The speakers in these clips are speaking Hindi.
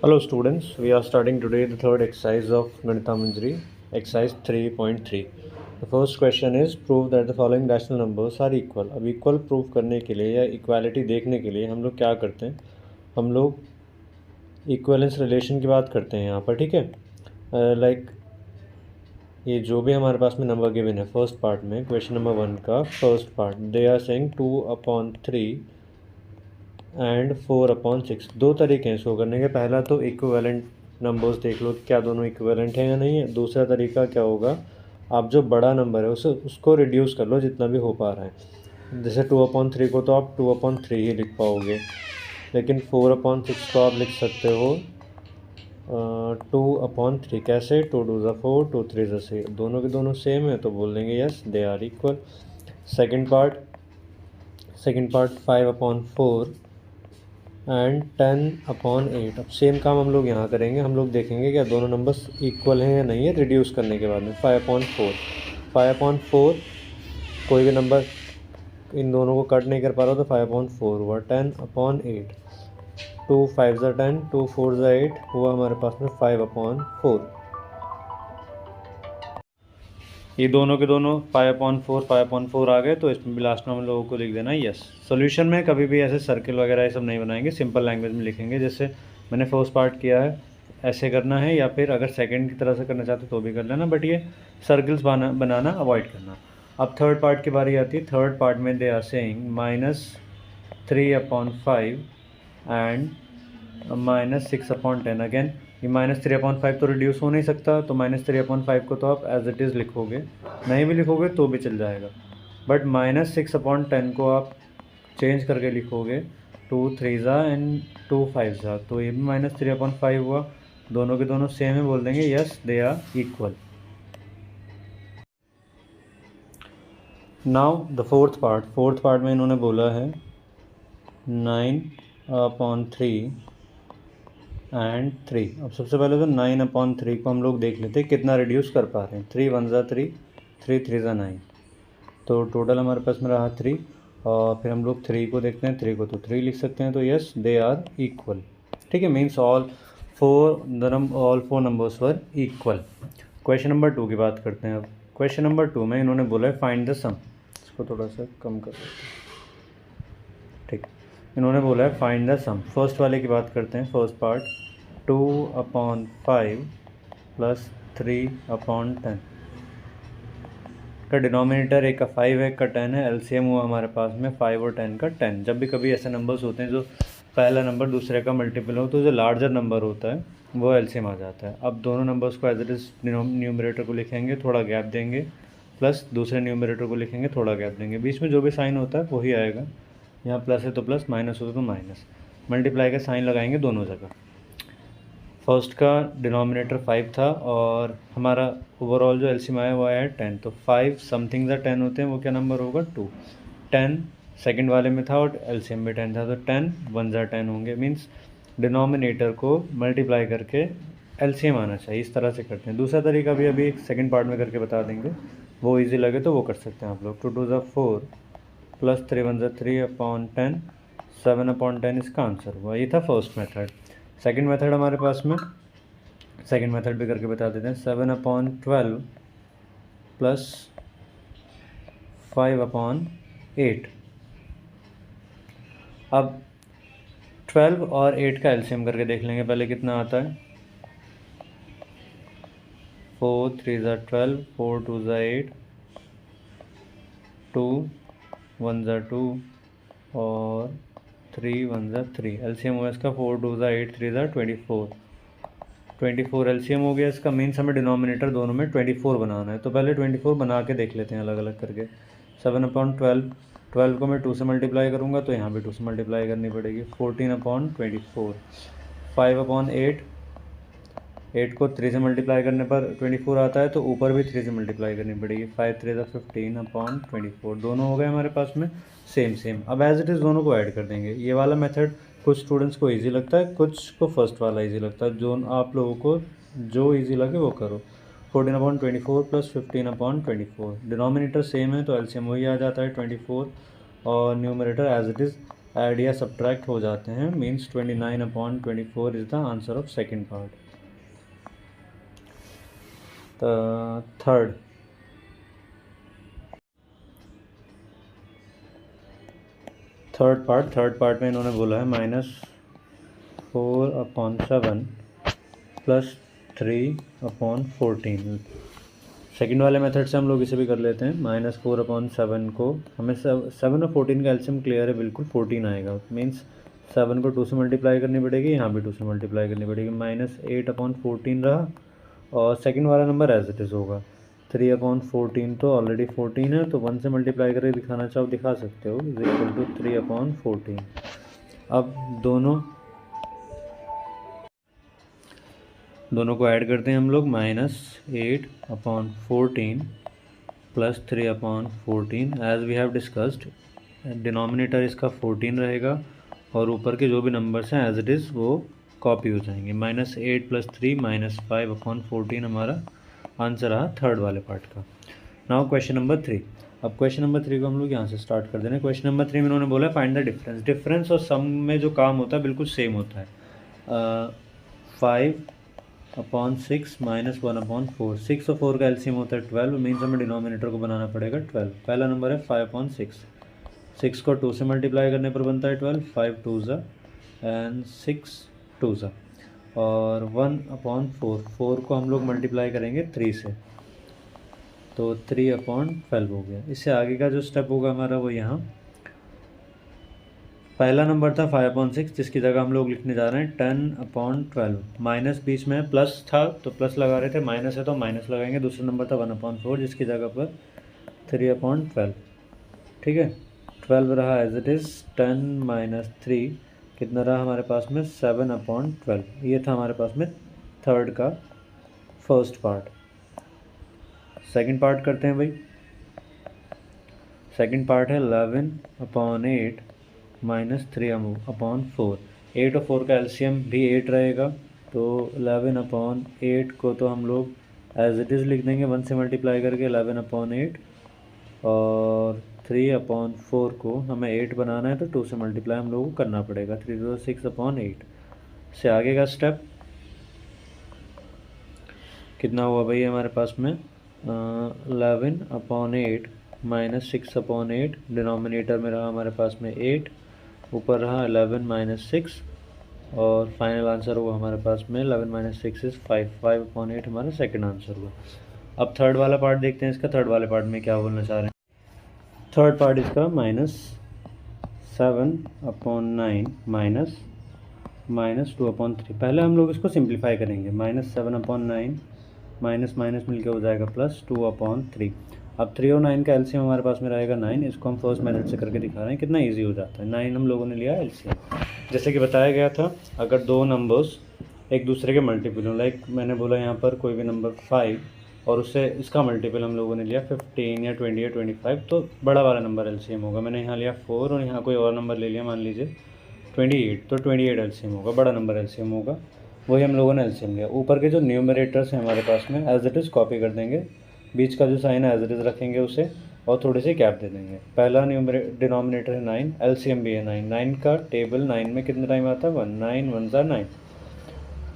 Hello students, we are starting today the third exercise of Ganita Manjari, exercise 3.3. The first question is prove that the following rational numbers are equal. अब equal prove करने के लिए या equality देखने के लिए हम लोग क्या करते हैं, हम लोग equivalence relation की बात करते हैं यहाँ पर, ठीक है। लाइक ये जो भी हमारे पास में नंबर गिवन है फर्स्ट पार्ट में, क्वेश्चन नंबर 1 का first part, they are saying 2/3 and 4/6। दो तरीके हैं शो करने के। पहला तो इक्विवेलेंट नंबर्स देख लो क्या दोनों इक्विवेलेंट हैं या नहीं है। दूसरा तरीका क्या होगा, आप जो बड़ा नंबर है उसको रिड्यूस कर लो जितना भी हो पा रहा है। जैसे 2/3 को तो आप 2/3 ही लिख पाओगे, लेकिन 4/6 को आप लिख सकते हो 2/3। कैसे? 2 2 ज़ा 4, 2 3 ज़ा 6, दोनों के दोनों सेम है तो बोल देंगे yes they are equal. Second part 5/4 and 10/8। अब सेम काम हम लोग यहाँ करेंगे। हम लोग देखेंगे क्या दोनों नंबर्स इक्वल हैं या नहीं है रिड्यूस करने के बाद में। 5/4 कोई भी नंबर इन दोनों को कट नहीं कर पा रहा तो 5/4 हुआ। 10/8, 2 5 ज़ा 10, 2 4 ज़ा 8 हुआ हमारे पास में 5/4। ये दोनों के दोनों 5/4 आ गए, तो इसमें भी लास्ट में हम लोगों को लिख देना यस। सॉल्यूशन में कभी भी ऐसे सर्किल वगैरह ये सब नहीं बनाएंगे, सिंपल लैंग्वेज में लिखेंगे। जैसे मैंने फर्स्ट पार्ट किया है ऐसे करना है, या फिर अगर सेकंड की तरह से करना चाहते तो भी कर लेना, बट ये सर्किल्स बनाना अवॉइड करना। अब थर्ड पार्ट की बारी आती है। थर्ड पार्ट में they are saying -3/5 and -6/10। Again ये -3/5 तो रिड्यूस हो नहीं सकता, तो -3/5 को तो आप एज इट इज़ लिखोगे, नहीं भी लिखोगे तो भी चल जाएगा। बट -6/10 को आप चेंज करके लिखोगे 2 3 ज़ा एंड 2 5 ज़ा, तो ये भी -3/5 हुआ। दोनों के दोनों सेम है, बोल देंगे yes they are equal. Now the fourth part में इन्होंने बोला है 9/3 एंड 3। अब सबसे पहले तो 9/3 को हम लोग देख लेते हैं कितना रिड्यूस कर पा रहे हैं। 3 1 ज़ा 3, 3 3 ज़ा 9, तो टोटल हमारे पास में रहा 3। और फिर हम लोग 3 को देखते हैं, 3 को तो 3 लिख सकते हैं, तो यस दे आर इक्वल। ठीक है, means all four numbers were equal. Question number 2 की बात करते हैं अब। क्वेश्चन नंबर 2 में इन्होंने बोला है फाइंड द सम। इसको थोड़ा सा कम कर देते हैं, ठीक। इन्होंने बोला है फाइंड द सम। फर्स्ट वाले की बात करते हैं, फर्स्ट पार्ट 2/5 प्लस 3/10 का डिनोमिनेटर एक का 5 है, एक का 10 है। एलसीएम हुआ हमारे पास में 5 और 10 का 10। जब भी कभी ऐसे नंबर्स होते हैं जो पहला नंबर दूसरे का मल्टीपल हो, तो जो लार्जर नंबर होता है वो एलसीएम आ जाता है। अब दोनों नंबर्स को एज इट इज़ न्यूमरेटर को लिखेंगे, थोड़ा गैप देंगे, प्लस दूसरे न्यूमरेटर को लिखेंगे, थोड़ा गैप देंगे। बीच में जो भी साइन होता है वही आएगा। यहाँ प्लस है तो प्लस, माइनस हो तो माइनस। मल्टीप्लाई का साइन लगाएंगे दोनों जगह। फर्स्ट का डिनोमिनेटर 5 था और हमारा ओवरऑल जो एलसीएम आया वो आया है 10, तो 5 समथिंग ज़ा 10 होते हैं, वो क्या नंबर होगा 2। 10 सेकंड वाले में था और एलसीएम भी 10 था, तो 10 1 ज़ा 10 होंगे। मीन्स डिनोमिनेटर को मल्टीप्लाई करके एलसीएम आना चाहिए। इस तरह से करते हैं। दूसरा तरीका भी अभी सेकंड पार्ट में करके बता देंगे, वो ईजी लगे तो वो कर सकते हैं आप लोग। 2 2 ज़ा 4 प्लस 3 1 ज़ा 3/10, 7/10 इसका आंसर हुआ। ये था फर्स्ट मेथड। सेकंड मेथड हमारे पास में, सेकंड मेथड भी करके बता देते हैं। 7/12 प्लस 5/8। अब 12 और 8 का एलसीएम करके देख लेंगे पहले कितना आता है। 4 3 ज़ा 12, 4 2 ज़ा 8, 2 1 ज़ा 2 और 3 1 ज़ा 3। एलसीएम हुआ इसका 4 2 ज़ा 8, 3 ज़ा 24 एलसीएम हो गया इसका। मीन्स हमें डिनोमिनेटर दोनों में 24 बनाना है, तो पहले 24 बना के देख लेते हैं अलग अलग करके। 7/12, 12 को मैं 2 से मल्टीप्लाई करूँगा तो यहाँ भी 2 से मल्टीप्लाई करनी पड़ेगी। 14/24, 5/8, 8 को 3 से मल्टीप्लाई करने पर 24 आता है, तो ऊपर भी 3 से मल्टीप्लाई करनी पड़ेगी। 5 3 ज़ा 15/24, दोनों हो गए हमारे पास में सेम। अब एज इट इज़ दोनों को ऐड कर देंगे। ये वाला मेथड कुछ स्टूडेंट्स को इजी लगता है, कुछ को फर्स्ट वाला इजी लगता है। जो आप लोगों को जो इजी लगे वो करो। 14/24 प्लस 15/24, डिनोमिनेटर सेम है तो एलसीएम वही आ जाता है 24, और numerator as it is add या सब्ट्रैक्ट हो जाते हैं, means 29/24 is the answer of second part. Third part में इन्होंने बोला है -4/7 + 3/14। सेकंड वाले मेथड से हम लोग इसे भी कर लेते हैं। -4/7 को हमें 7 और 14 का एलसीएम क्लियर है, बिल्कुल 14 आएगा। मीन्स 7 को 2 से मल्टीप्लाई करनी पड़ेगी, यहाँ भी 2 से मल्टीप्लाई करनी पड़ेगी। -8/14 रहा और सेकंड वाला नंबर एज इट इज़ होगा। 3/14 तो ऑलरेडी 14 है, तो 1 से मल्टीप्लाई करके दिखाना चाहो दिखा सकते हो, इज इक्वल टू 3/14। अब दोनों को ऐड करते हैं हम लोग। -8/14 + 3/14 as we have discussed. Denominator इसका 14 रहेगा और ऊपर के जो भी नंबर्स हैं एज इट इज़ वो कॉपी हो जाएंगे। -8 + 3 -5/14 हमारा आंसर रहा थर्ड वाले पार्ट का। Now question number 3। अब क्वेश्चन नंबर 3 को हम लोग यहाँ से स्टार्ट कर देना। क्वेश्चन नंबर 3 में उन्होंने बोला फाइंड द डिफरेंस। डिफरेंस और सम में जो काम होता है बिल्कुल सेम होता है। 5/6 - 1/4। 6 और 4 का एलसीएम होता है 12, मीन्स हमें डिनोमिनेटर को बनाना पड़ेगा 12। पहला नंबर है 5/6। 6 को 2 से मल्टीप्लाई करने पर बनता है 12, 5 2s एंड 6 2s। और 1/4, 4 को हम लोग मल्टीप्लाई करेंगे 3 से, तो 3/12 हो गया। इससे आगे का जो स्टेप होगा हमारा वो यहाँ, पहला नंबर था 5/6 जिसकी जगह हम लोग लिखने जा रहे हैं 10/12। माइनस बीच में प्लस था तो प्लस लगा रहे थे, माइनस है तो माइनस लगाएंगे। दूसरा नंबर था 1/4 जिसकी जगह पर 3/12। ठीक है, 12 रहा एज इट इज़। 10 - 3 कितना रहा हमारे पास में 7/12। ये था हमारे पास में थर्ड का फर्स्ट पार्ट। सेकंड पार्ट करते हैं भाई। सेकंड पार्ट है 11/8 - 3/4। 8 और 4 का एलसीएम भी 8 रहेगा, तो 11/8 को तो हम लोग एज इट इज़ लिख देंगे 1 से मल्टीप्लाई करके 11/8। और 3/4 को हमें 8 बनाना है तो 2 से मल्टीप्लाई हम लोगों को करना पड़ेगा। 3 तो 6/8। से आगे का स्टेप कितना हुआ भाई हमारे पास में 11/8 - 6/8। डिनोमिनेटर में रहा हमारे पास में 8, ऊपर रहा 11 - 6 और फाइनल आंसर हुआ हमारे पास में 11 - 6 इज़ 5। 5/8 हमारा सेकंड आंसर हुआ। अब थर्ड वाला पार्ट देखते हैं इसका। थर्ड वाले पार्ट में क्या बोलना चाह रहे हैं। थर्ड पार्ट इसका -7/9 -2/3। पहले हम लोग इसको सिंप्लीफाई करेंगे। -7/9 माइनस माइनस मिलकर हो जाएगा +2/3। अब 3 और 9 का एलसीएम हमारे पास में रहेगा 9। इसको हम फर्स्ट मेथड से करके दिखा रहे हैं, कितना इजी हो जाता है। 9 हम लोगों ने लिया एलसीएम। जैसे कि बताया गया था, अगर दो नंबर्स एक दूसरे के मल्टीपल हो, लाइक मैंने बोला यहाँ पर कोई भी नंबर 5 और उससे इसका मल्टीपल हम लोगों ने लिया 15 या 20 या 25, तो बड़ा वाला नंबर एलसीएम होगा। मैंने यहाँ लिया 4 और यहाँ कोई और नंबर ले लिया, मान लीजिए 28, तो 28 एलसीएम होगा, बड़ा नंबर एलसीएम होगा। वही हम लोगों ने एलसीएम लिया। ऊपर के जो न्यूमरेटर्स हैं हमारे पास में एज इट इज़ कॉपी कर देंगे, बीच का जो साइन है एज इट इज़ रखेंगे उसे और थोड़ी सी गैप दे देंगे। पहला डिनोमिनेटर है 9, एलसीएम भी है 9। 9 का टेबल 9 में कितना टाइम आता है 1, 9 1s are 9।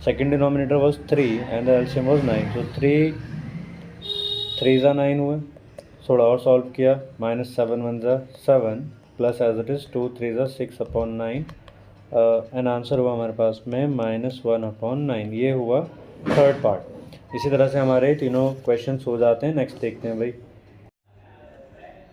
Second denominator was 3 and the LCM was 9, so 3 3s are 9 हुए। थोड़ा और सॉल्व किया, -7 1s are 7 plus as it is 2 3s are 6/9 and answer हुआ हमारे पास में -1/9। ये हुआ थर्ड पार्ट। इसी तरह से हमारे तीनों क्वेश्चंस हो जाते हैं। नेक्स्ट देखते हैं भाई,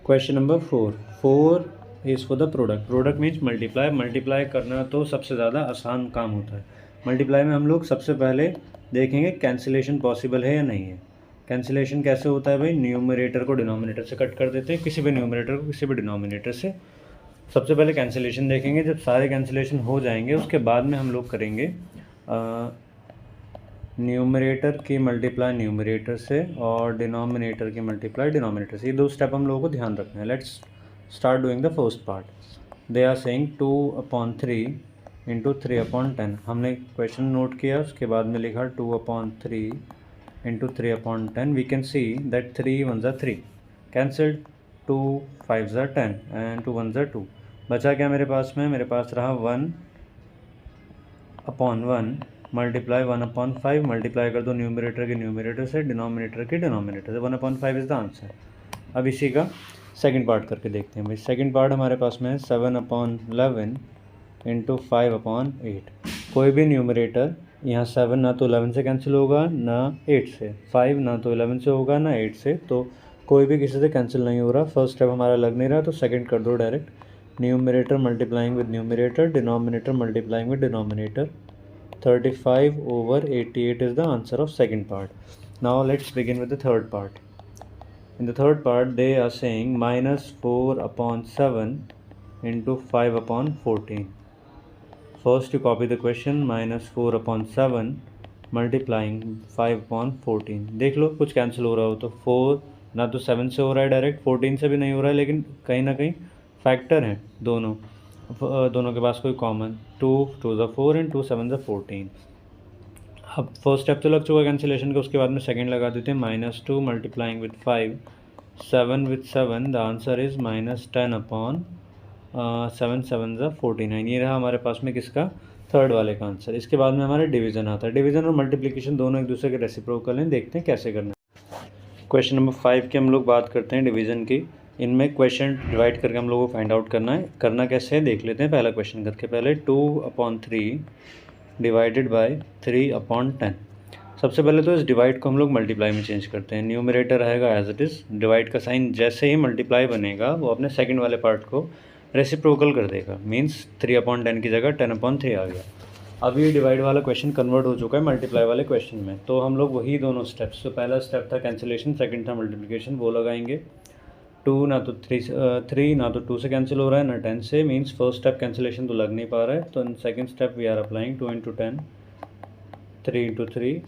question number 4 is for the product. Product means multiply. Multiply करना तो सबसे ज़्यादा आसान काम होता है। मल्टीप्लाई में हम लोग सबसे पहले देखेंगे कैंसिलेशन पॉसिबल है या नहीं है। कैंसिलेशन कैसे होता है भाई, न्यूमरेटर को डिनोमिनेटर से कट कर देते हैं, किसी भी न्यूमरेटर को किसी भी डिनोमिनेटर से। सबसे पहले कैंसिलेशन देखेंगे, जब सारे कैंसिलेशन हो जाएंगे उसके बाद में हम लोग करेंगे न्यूमरेटर की मल्टीप्लाई न्यूमरेटर से और डिनोमिनेटर की मल्टीप्लाई डिनोमिनेटर से। ये दो स्टेप हम लोगों को ध्यान रखना है। Let's start doing the first part. They are saying 2/3 × 3/10। हमने क्वेश्चन नोट किया, उसके बाद में लिखा 2/3 × 3/10। We can see that 3 1s are 3 cancelled, 2 5s are 10 and 2 1s are 2। बचा क्या मेरे पास में, मेरे पास रहा 1/1 मल्टीप्लाई 1/5, मल्टीप्लाई कर दो न्यूमरेटर के न्यूमरेटर से, डिनोमिनेटर के डिनोमिनेटर से, 1/5 इज़ द आंसर। अब इसी का सेकंड पार्ट करके देखते हैं भाई। सेकंड पार्ट हमारे पास में है 7/11 इंटू 5/8। कोई भी न्यूमरेटर यहाँ 7 ना तो 11 से कैंसिल होगा ना 8 से, 5 ना तो 11 से होगा ना 8 से, तो कोई भी किसी से कैंसिल नहीं हो रहा। फर्स्ट स्टेप हमारा लग नहीं रहा, तो सेकंड कर दो direct. Numerator multiplying with numerator, denominator multiplying with denominator. 35/88 is the answer of second part. Now let's begin with the third part. In the third part they are saying -4/7 into 5/14. First you copy the question, -4/7 multiplying 5/14। देख लो कुछ कैंसिल हो रहा हो तो 4 ना तो 7 से हो रहा है डायरेक्ट, 14 से भी नहीं हो रहा है, लेकिन कहीं ना कहीं फैक्टर हैं दोनों के पास कोई कॉमन। 2 2 ज़ा 4 एंड 2 7 ज़ा 14। अब फर्स्ट स्टेप तो लग चुका कैंसिलेशन का, उसके बाद में सेकंड लगा देते हैं। -2 multiplying with 5, 7 with 7, the answer is -10/7 7 ज़ा 49। ये रहा हमारे पास में किसका, थर्ड वाले का आंसर। इसके बाद में हमारे डिवीज़न आता है। डिवीज़न और मल्टीप्लिकेशन दोनों एक दूसरे के रेसिप्रोकल हैं, देखते हैं कैसे करना है। क्वेश्चन नंबर 5 की हम लोग बात करते हैं डिवीज़न की। इनमें क्वेश्चन डिवाइड करके हम लोगों को फाइंड आउट करना है। करना कैसे है देख लेते हैं। पहला क्वेश्चन करके पहले 2/3 डिवाइडेड बाय 3/10। सबसे पहले तो इस डिवाइड को हम लोग मल्टीप्लाई में चेंज करते हैं। न्यूमरेटर रहेगा एज इट इज़, डिवाइड का साइन जैसे ही मल्टीप्लाई बनेगा वो अपने सेकंड वाले पार्ट को रेसिप्रोकल कर देगा, मींस 3/10 की जगह 10/3 आ गया। अब ये डिवाइड वाला क्वेश्चन कन्वर्ट हो चुका है मल्टीप्लाई वाले क्वेश्चन में, तो हम लोग वही दोनों स्टेप्स, तो पहला स्टेप था कैंसिलेशन, सेकंड था मल्टीप्लिकेशन, वो लगाएंगे। 2 ना तो 3 ना तो 2 से कैंसिल हो रहा है ना 10 से, मींस फर्स्ट स्टेप कैंसिलेशन तो लग नहीं पा रहा है, तो in second step we are applying 2 × 10, 3 × 3,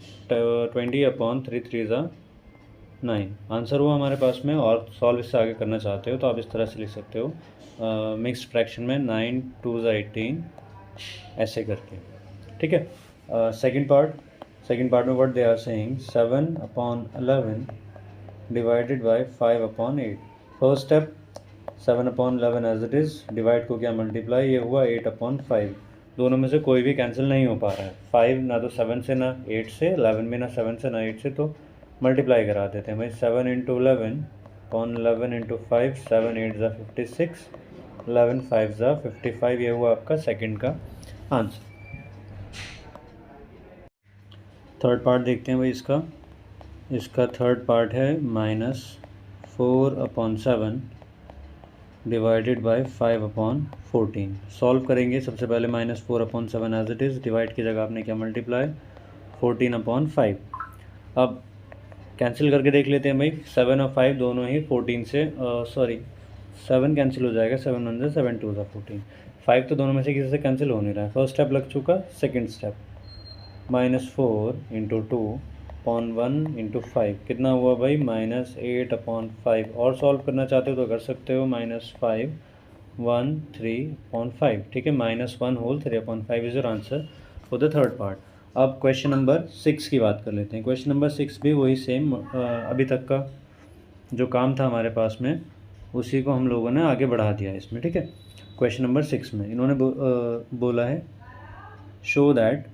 20/3 3 ज़ा 9। आंसर हुआ हमारे पास में। और सॉल्व इससे आगे करना चाहते हो तो आप इस तरह से लिख सकते हो, मिक्स्ड फ्रैक्शन में 9 2 ज़ा 18 ऐसे करके, ठीक है। सेकंड पार्ट में what they are saying 7/11 divided by 5/8। First step 7/11 as it is, divide को क्या मल्टीप्लाई, ये हुआ 8/5। दोनों में से कोई भी कैंसिल नहीं हो पा रहा है। 5 ना तो 7 से ना 8 से, 11 भी ना 7 से ना 8 से, तो मल्टीप्लाई करा देते हैं भाई। 7 × 11/11 × 5, 7 8 ज़ा 56, 11 5 ज़ा 55। ये हुआ आपका सेकंड का आंसर। थर्ड पार्ट देखते हैं भाई इसका थर्ड पार्ट है -4/7 डिवाइडेड बाय 5/14। सॉल्व करेंगे। सबसे पहले -4/7 एज इट इज़, डिवाइड की जगह आपने क्या मल्टीप्लाई 14/5। अब कैंसिल करके देख लेते हैं भाई। 7 और 5 दोनों ही 14 से 7 कैंसिल हो जाएगा, 7 1 ज़ा 7 2 ज़ा 14। 5 तो दोनों में से किसी से कैंसिल हो नहीं रहा है। फर्स्ट स्टेप लग चुका। सेकंड स्टेप -4 × 2/1 × 5 कितना हुआ भाई -8/5। और सॉल्व करना चाहते हो तो कर सकते हो, -5 1 3/5, ठीक है। -1 whole 3/5 is your answer for the third part. अब क्वेश्चन नंबर 6 की बात कर लेते हैं। क्वेश्चन नंबर 6 भी वही सेम, अभी तक का जो काम था हमारे पास में उसी को हम लोगों ने आगे बढ़ा दिया है इसमें, ठीक है। क्वेश्चन नंबर 6 में इन्होंने बोला है शो दैट,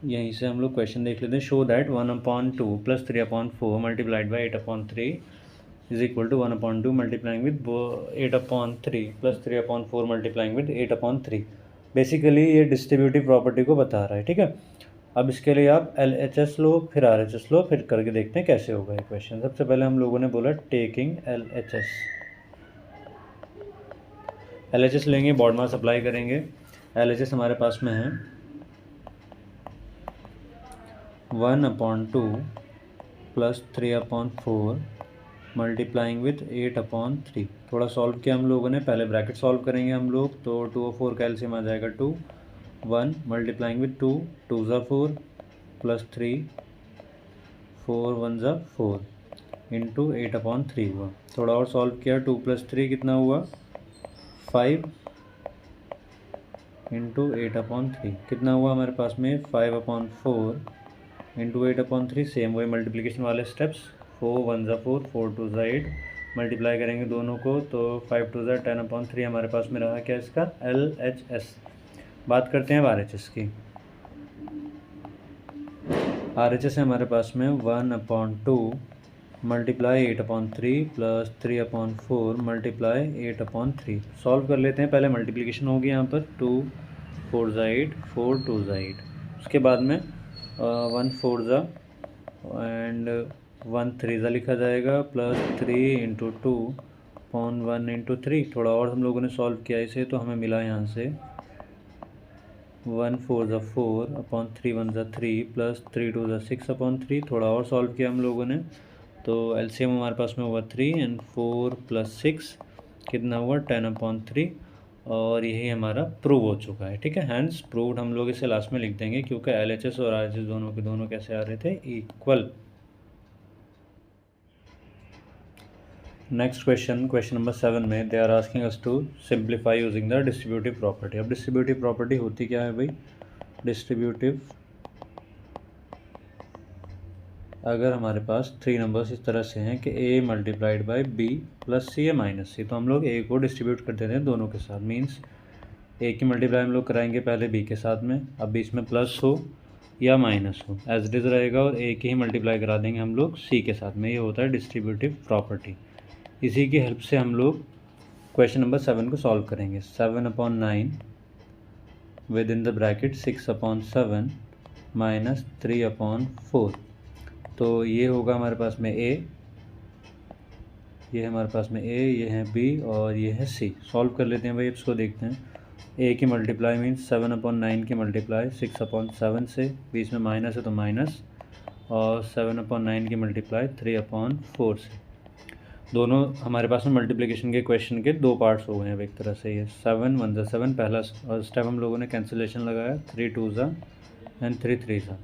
यहीं से हम लोग क्वेश्चन देख लेते हैं। Show that 1/2 + 3/4 multiplied by 8/3 is equal to 1/2 multiplying with 8/3 + 3/4 multiplying with 8/3। Basically ये डिस्ट्रीब्यूटिव प्रॉपर्टी को बता रहा है, ठीक है। अब इसके लिए आप LHS लो फिर RHS लो, फिर करके देखते हैं कैसे होगा ये क्वेश्चन। सबसे पहले हम लोगों ने बोला टेकिंग LHS लेंगे, बॉड मास अप्लाई करेंगे। LHS हमारे पास में है 1/2 + 3/4 मल्टीप्लाइंग विथ 8/3। थोड़ा सॉल्व किया हम लोगों ने, पहले ब्रैकेट सॉल्व करेंगे हम लोग, तो 2 और 4 का एलसीएम आ जाएगा 2, 1 मल्टीप्लाइंग विथ 2, 2 ज़ा 4 + 3, 4 1 ज़ा 4 इंटू 8/3 हुआ। थोड़ा और सॉल्व किया, 2 + 3 कितना हुआ 5 इंटू 8/3 कितना हुआ हमारे पास में 5/4 इंटू 8/3। सेम वही मल्टीप्लिकेशन वाले स्टेप्स, 4 1 ज़ा 4, 4 2 ज़ा 8 मल्टीप्लाई करेंगे दोनों को तो 5 2 10/3 हमारे पास में रहा क्या इसका LHS। बात करते हैं RHS की। RHS है हमारे पास में 1/2 मल्टीप्लाई 8/3 प्लस 3/4 मल्टीप्लाई 8/3। सॉल्व कर लेते हैं। पहले मल्टीप्लिकेशन होगी यहाँ पर 2 4 8 4 2 8, उसके बाद में 1 4 एंड 1 3 लिखा जाएगा प्लस 3 × 2 अपॉन 1 × 3। थोड़ा और हम लोगों ने सॉल्व किया इसे तो हमें मिला यहाँ से 1 4 4 अपॉन 3 1 3 प्लस 3 2 6/3। थोड़ा और सॉल्व किया हम लोगों ने तो एलसीएम हमारे पास में हुआ 3 एंड 4 + 6 कितना हुआ 10/3 और यही हमारा प्रूव हो चुका है। ठीक है, हैंस प्रूव्ड हम लोग इसे लास्ट में लिख देंगे क्योंकि LHS और RHS दोनों के दोनों कैसे आ रहे थे इक्वल। नेक्स्ट क्वेश्चन नंबर 7 में they are asking us to simplify using the distributive property. अब डिस्ट्रीब्यूटिव प्रॉपर्टी होती क्या है भाई? डिस्ट्रीब्यूटिव, अगर हमारे पास 3 नंबर्स इस तरह से हैं कि A multiplied by B plus C या माइनस C, तो हम लोग A को डिस्ट्रीब्यूट कर देते हैं दोनों के साथ। मीन्स A की मल्टीप्लाई हम लोग कराएंगे पहले B के साथ में, अब बीच में प्लस हो या माइनस हो एज इट इज़ रहेगा, और A की ही मल्टीप्लाई करा देंगे हम लोग C के साथ में। ये होता है डिस्ट्रीब्यूटिव प्रॉपर्टी। इसी की हेल्प से हम लोग क्वेश्चन नंबर 7 को सॉल्व करेंगे। 7/9 with in the bracket 6/7 minus 3/4। तो ये होगा हमारे पास में A, ये है हमारे पास में A, ये है B और ये है C। सॉल्व कर लेते हैं भाई, इसको देखते हैं। A की मल्टीप्लाई मीन्स 7/9 की मल्टीप्लाई 6/7 से, बीच में माइनस है तो माइनस, और 7/9 की मल्टीप्लाई 3/4 से। दोनों हमारे पास में मल्टीप्लिकेशन के क्वेश्चन के 2 पार्ट्स हो गए हैं एक तरह से। ये 7 1 7 पहला स्टेप हम लोगों ने कैंसिलेशन लगाया, 3 2 एंड 3 3।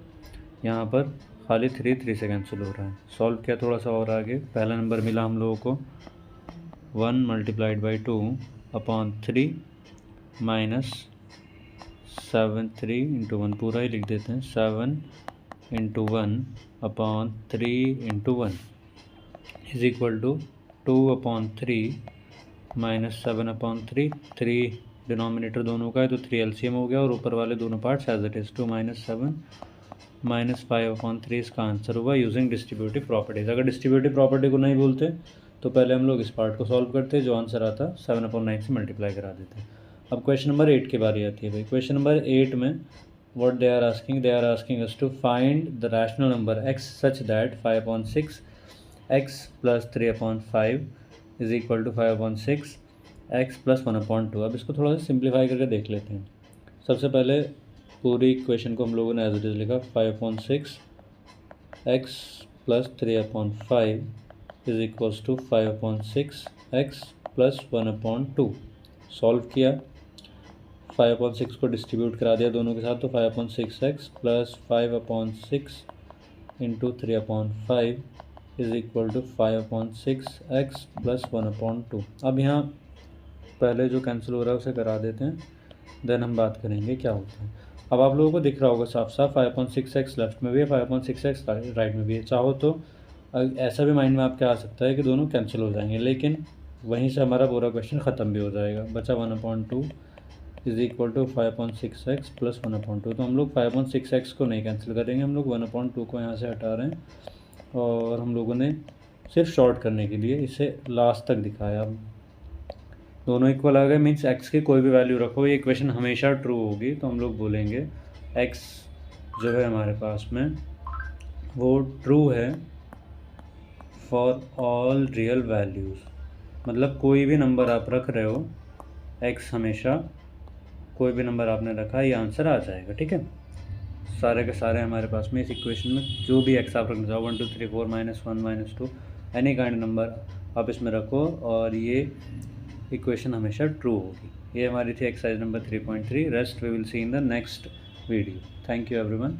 यहाँ पर खाली 3 3 से कैंसिल हो रहा है। सॉल्व किया थोड़ा सा और आगे, पहला नंबर मिला हम लोगों को 1 मल्टीप्लाइड बाई 2/3 माइनस 7 3 × 1, पूरा ही लिख देते हैं 7 × 1/3 × 1 is equal to 2/3 minus 7/3। 3 denominator दोनों का है तो 3 एलसीएम हो गया, और ऊपर वाले दोनों parts as it is 2 - 7 minus 5/3 इसका आंसर हुआ यूजिंग डिस्ट्रीब्यूटिव प्रॉपर्टीज़। अगर डिस्ट्रीब्यूटिव प्रॉपर्टी को नहीं बोलते तो पहले हम लोग इस पार्ट को सॉल्व करते, जो आंसर आता 7/9 से मल्टीप्लाई करा देते। अब क्वेश्चन नंबर 8 की बारी आती है भाई। क्वेश्चन नंबर 8 में what they are asking us to find the rational number x such that 5/6 x plus 3/5 is equal to 5/6 x plus 1/2। अब इसको थोड़ा सा सिंप्लीफाई करके देख लेते हैं। सबसे पहले पूरी इक्वेशन को हम लोगों ने एज इट इज़ लिखा 5/6 x plus 3/5 is equals to 5/6 x plus 1/2। Solve किया, 5/6 को डिस्ट्रीब्यूट करा दिया दोनों के साथ, तो 5/6 x plus 5/6 into 3/5 is equal to 5/6 x plus 1/2। अब यहाँ पहले जो कैंसिल हो रहा है उसे करा देते हैं, देन हम बात करेंगे क्या होता है। अब आप लोगों को दिख रहा होगा साफ साफ 5/6 x लेफ्ट में भी है, 5/6 x राइट में भी है। चाहो तो ऐसा भी माइंड में आपके आ सकता है कि दोनों कैंसिल हो जाएंगे, लेकिन वहीं से हमारा पूरा क्वेश्चन ख़त्म भी हो जाएगा। बचा 1/2 is equal to 5/6 x plus 1/2। तो हम लोग 5/6 x को नहीं कैंसिल करेंगे, हम लोग 1/2 को यहाँ से हटा रहे हैं, और हम लोगों ने सिर्फ शॉर्ट करने के लिए इसे लास्ट तक दिखाया। अब दोनों इक्वल आ गए, मीन्स x की कोई भी वैल्यू रखो ये इक्वेशन हमेशा ट्रू होगी। तो हम लोग बोलेंगे x जो है हमारे पास में वो ट्रू है फॉर ऑल रियल वैल्यूज़। मतलब कोई भी नंबर आप रख रहे हो, x हमेशा कोई भी नंबर आपने रखा, ये आंसर आ जाएगा। ठीक है, सारे के सारे हमारे पास में इस इक्वेशन में जो भी x आप रखना चाहो 1 2 3 4 -1 -2 एनी काइंड नंबर आप इसमें रखो, और ये इक्वेशन हमेशा ट्रू होगी। ये हमारी थी exercise number 3.3। Rest we will see in the next video. Thank you everyone.